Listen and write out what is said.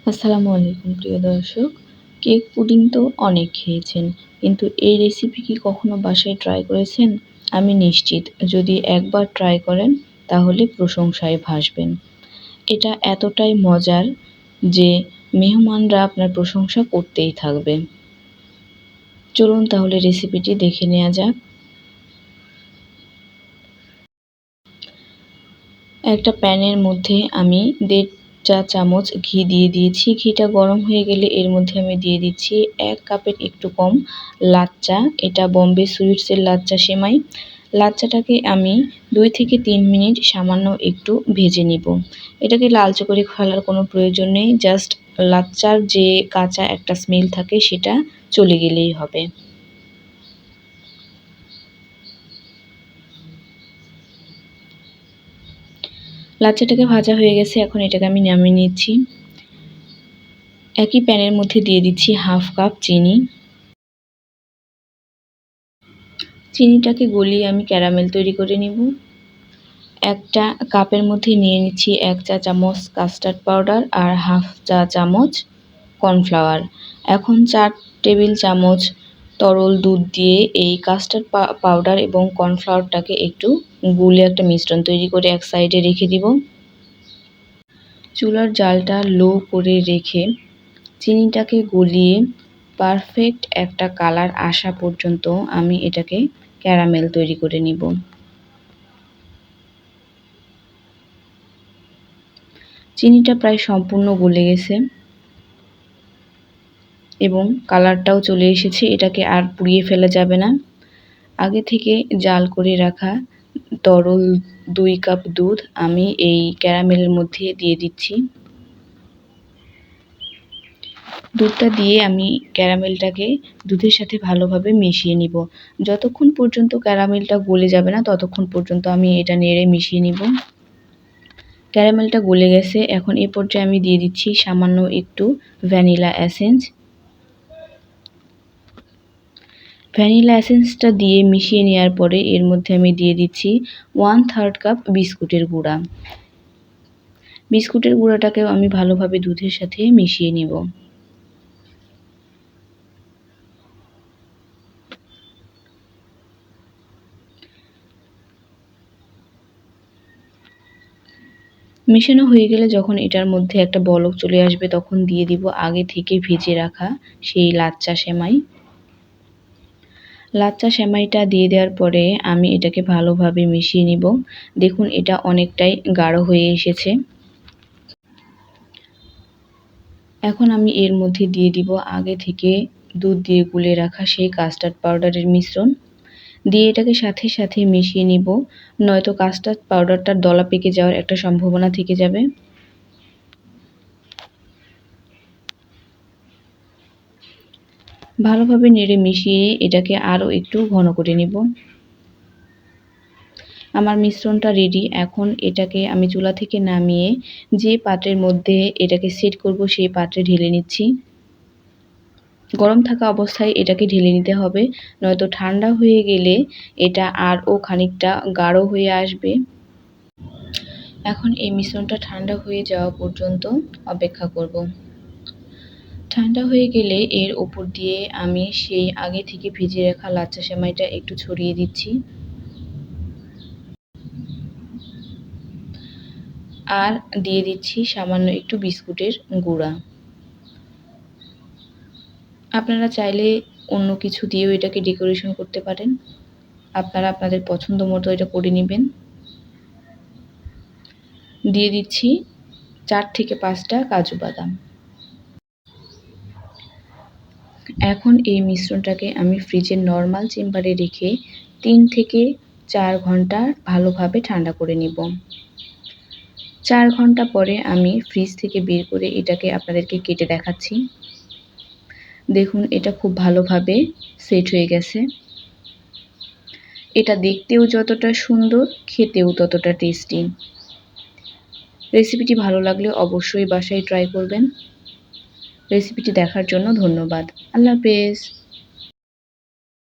আসসালামু আলাইকুম প্রিয় দর্শক। কেক পুডিং তো অনেক খেয়েছেন, কিন্তু এই রেসিপি কি কখনো বাসায় ট্রাই করেছেন? আমি নিশ্চিত যদি একবার ট্রাই করেন তাহলে প্রশংসায় ভাসবেন। এটা এতটাই মজার যে মেহমানরা আপনার প্রশংসা করতেই থাকবে। চলুন তাহলে রেসিপিটি দেখে নেওয়া যাক। একটা প্যানের মধ্যে আমি 1.5 চা চামচ ঘি দিয়ে দিয়েছি। ঘিটা গরম হয়ে গেলে এর মধ্যে আমি দিয়ে দিচ্ছি 1 কাপের একটু কম লাচ্চা। এটা বোম্বে সুইটসের লাচ্চা সেমাই। লাচ্চাটাকে আমি 2 থেকে 3 মিনিট সামান্য একটু ভেজে নিব। এটাকে লালচে করে ফেলার কোনো প্রয়োজন নেই, জাস্ট লাচ্চার যে কাঁচা একটা স্মেল থাকে সেটা চলে গেলেই হবে। লাচ্চাটাকে ভাজা হয়ে গেছে, এখন এটাকে আমি নামিয়ে নিচ্ছি। একই প্যানের মধ্যে দিয়ে দিচ্ছি 1/2 কাপ চিনি। চিনিটাকে গলিয়ে আমি ক্যারামেল তৈরি করে নিব। একটা কাপের মধ্যে নিয়ে নিচ্ছি 1 চা চামচ কাস্টার্ড পাউডার আর 1/2 চা চামচ কর্নফ্লাওয়ার। এখন 4 টেবিল চামচ তরল দুধ দিয়ে এই কাস্টার্ড পাউডার এবং কর্নফ্লাওয়ারটাকে একটু গুলে একটা মিশ্রণ তৈরি করে এক সাইডে রেখে দিব। চুলার জালটা লো করে রেখে চিনিটাকে গলিয়ে পারফেক্ট একটা কালার আসা পর্যন্ত আমি এটাকে ক্যারামেল তৈরি করে নিব। চিনিটা প্রায় সম্পূর্ণ গলে গেছে এবং কালারটাও চলে এসেছে। এটাকে আর পুড়িয়ে ফেলা যাবে না। আগে থেকে জাল করে রাখা তরল 2 কাপ দুধ আমি এই ক্যারামেলের মধ্যে দিয়ে দিচ্ছি। দুধটা দিয়ে আমি ক্যারামেলটাকে দুধের সাথে ভালোভাবে মিশিয়ে নিব। যতক্ষণ পর্যন্ত ক্যারামেলটা গলে যাবে না ততক্ষণ পর্যন্ত আমি এটা নেড়ে মিশিয়ে নিব। ক্যারামেলটা গলে গেছে, এখন এই পর্যায়ে আমি দিয়ে দিচ্ছি সামান্য একটু ভ্যানিলা এসেন্স। ভ্যানিলা এসেন্সটা দিয়ে মিশিয়ে নেওয়ার পরে এর মধ্যে আমি দিয়ে দিচ্ছি 1/3 কাপ বিস্কুটের গুঁড়া। বিস্কুটের গুঁড়াটাকেও আমি ভালোভাবে দুধের সাথে মিশিয়ে নিব। মেশানো হয়ে গেলে যখন এটার মধ্যে একটা বলক চলে আসবে তখন দিয়ে দিব আগে থেকে ভেজে রাখা সেই লাচ্চা সেমাই। লাচ্চা সেমাইটা দিয়ে দেওয়ার পরে আমি এটাকে ভালোভাবে মিশিয়ে নিব। দেখুন এটা অনেকটাই গাঢ় হয়ে এসেছে। এখন আমি এর মধ্যে দিয়ে দিব আগে থেকে দুধ দিয়ে গুলে রাখা সেই কাস্টার্ড পাউডারের মিশ্রণ। দিয়ে এটাকে সাথে সাথে মিশিয়ে নিব, নয়তো কাস্টার্ড পাউডারটার দলা পেকে যাওয়ার একটা সম্ভাবনা থেকে যাবে। ভালোভাবে নেড়ে মিশিয়ে এটাকে আরও একটু ঘন করে নিব। আমার মিশ্রণটা রেডি। এখন এটাকে আমি চুলা থেকে নামিয়ে যে পাত্রের মধ্যে এটাকে সেট করব সেই পাত্রে ঢেলে নিচ্ছি। গরম থাকা অবস্থায় এটাকে ঢেলে নিতে হবে, নয়তো ঠান্ডা হয়ে গেলে এটা আরও খানিকটা গাঢ় হয়ে আসবে। এখন এই মিশ্রণটা ঠান্ডা হয়ে যাওয়া পর্যন্ত অপেক্ষা করব। ঠান্ডা হয়ে গেলে এর ওপর দিয়ে আমি সেই আগে থেকে ভেজে রাখা লাচ্চা সেমাইটা একটু ছড়িয়ে দিচ্ছি আর দিয়ে দিচ্ছি সামান্য একটু বিস্কুটের গুঁড়া। আপনারা চাইলে অন্য কিছু দিয়েও এটাকে ডেকোরেশন করতে পারেন। আপনারা আপনাদের পছন্দ মতো এটা করে নেবেন। দিয়ে দিচ্ছি 4 থেকে 5টা কাজু বাদাম। এখন এই মিশ্রণটাকে আমি ফ্রিজের নর্মাল চেম্বারে রেখে 3 থেকে 4 ঘন্টা ভালোভাবে ঠান্ডা করে নিব। 4 ঘন্টা পরে আমি ফ্রিজ থেকে বের করে এটাকে আপনাদেরকে কেটে দেখাচ্ছি। দেখুন এটা খুব ভালোভাবে সেট হয়ে গেছে। এটা দেখতেও যতটা সুন্দর, খেতেও ততটা টেস্টি। রেসিপিটি ভালো লাগলে অবশ্যই বাসায় ট্রাই করবেন। রেসিপিটি দেখার জন্য ধন্যবাদ। আল্লাহ হাফেজ।